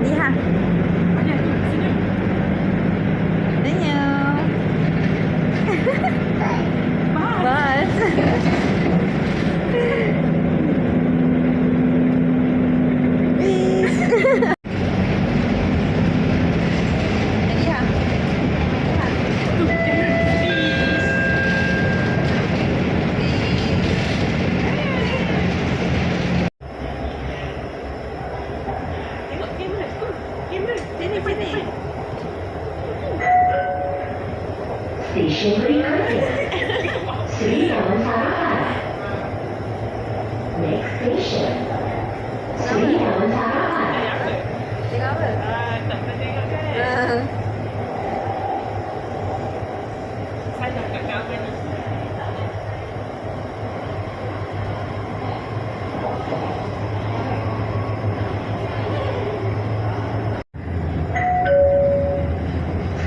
Ni ha. Mana tu? Senyum. Senyum. Bas. Bis. Ni ha. Tu, kamera. Tengok kamera tu. Kamera. Sini, sini. Stesen berikutnya Sri Damansara. Next station Sri Damansara. Tengok apa? Tak tengok kan? Salah kat kamera ni.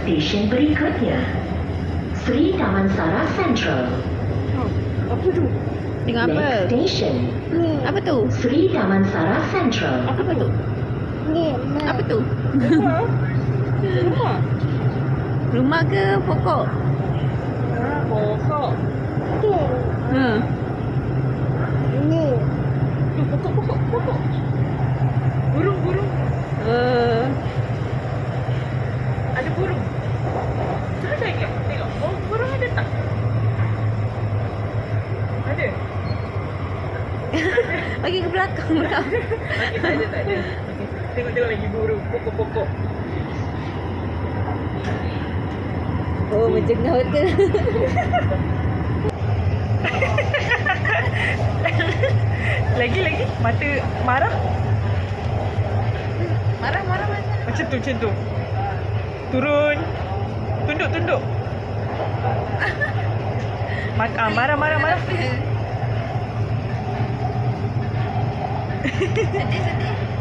Stesen berikutnya Sri Damansara Central. Apa tu? Tengok apa? Next station Apa tu? Sri Damansara Central. Apa tu? Apa tu? Rumah. Rumah. Rumah ke pokok? Pokok. Hmm. Tu pokok. Burung. Ada burung. Cuba saya tengok. Oh, burung ada tak? Ada. Bagi ke belakang kau. Okey, tak ada. Okey. Tengok lagi burung. Pokok. Oh, menjengaut ke? Lagi. Mata marah. Marah. Macam tu. Turun. Tunduk. Marah. Sedih.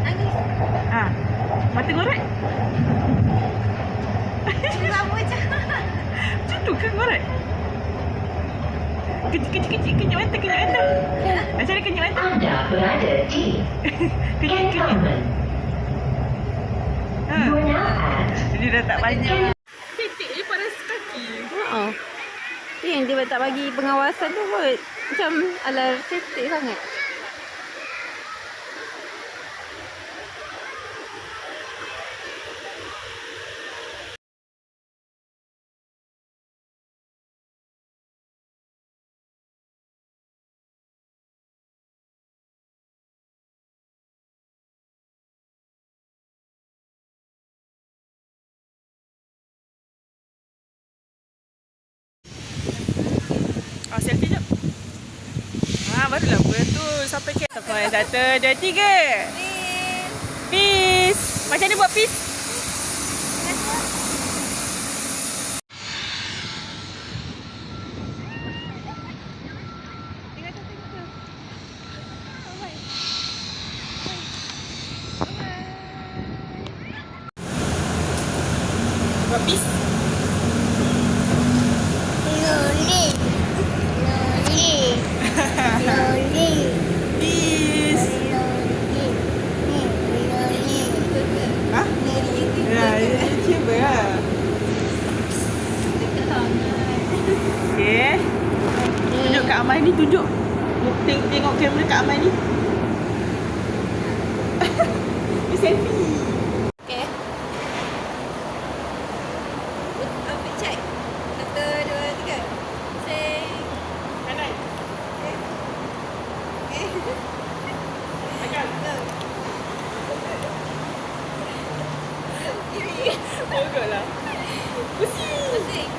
Nangis. Mata ngorat. Sama je. Macam tu kan ngorat? Kecil. Kenyap mata. Macam mana kenyap mata? Anda berada di Kenyap. Cantonment. You are now at Dia dah tak banyak. Titik je paras kaki. Oh. Tu yang dia tak bagi pengawasan tu kot. Macam ala safety sangat. Selfie jap. Barulah betul sampai ke. Sampai 1, 2, 3. Peace. Macam ni buat peace. Buat peace. Peace. Cuba lah. Okay. Tunjuk Kak Amai ni, tunjuk. Tengok kamera Kak Amai ni. Ni selfie. Okay. Outfit check. 1, 2, 3. Say. Kanan. Okay. Kanan. Go. Kiri. Oh, good lah. Pusing. Pusing.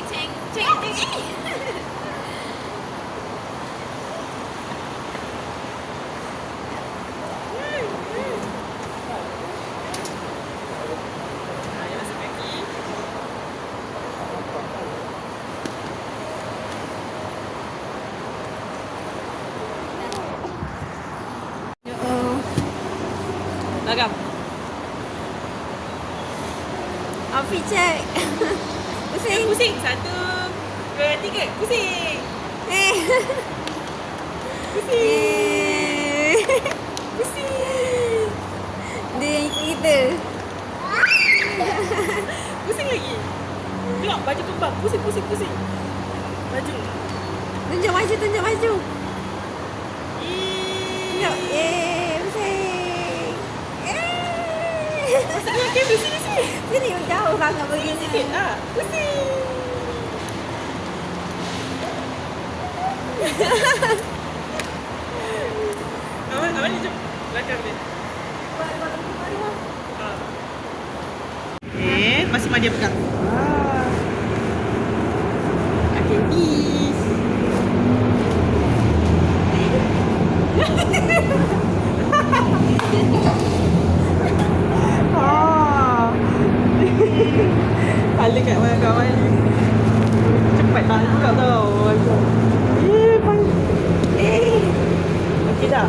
Ceng. Ayo masuk kaki. Lagam. Outfit check. Pusing. Pusing. 1, 2, 3. Pusing. Pusing. Pusing. Dia yang ikut kita. Pusing lagi. Tengok baju tumbang. Pusing. Baju. Tunjuk maju. Tunjuk. Ih. Pusing. Eh. Masuk dengan kabel sini. Sini jauh sangat begini. Sikit lah. Pusing. Aman ni jom. Belakang dia. Masih dia pegang. Okay, peace. Paling kat mana kawan. Cepat tangkap tau. Okey dah.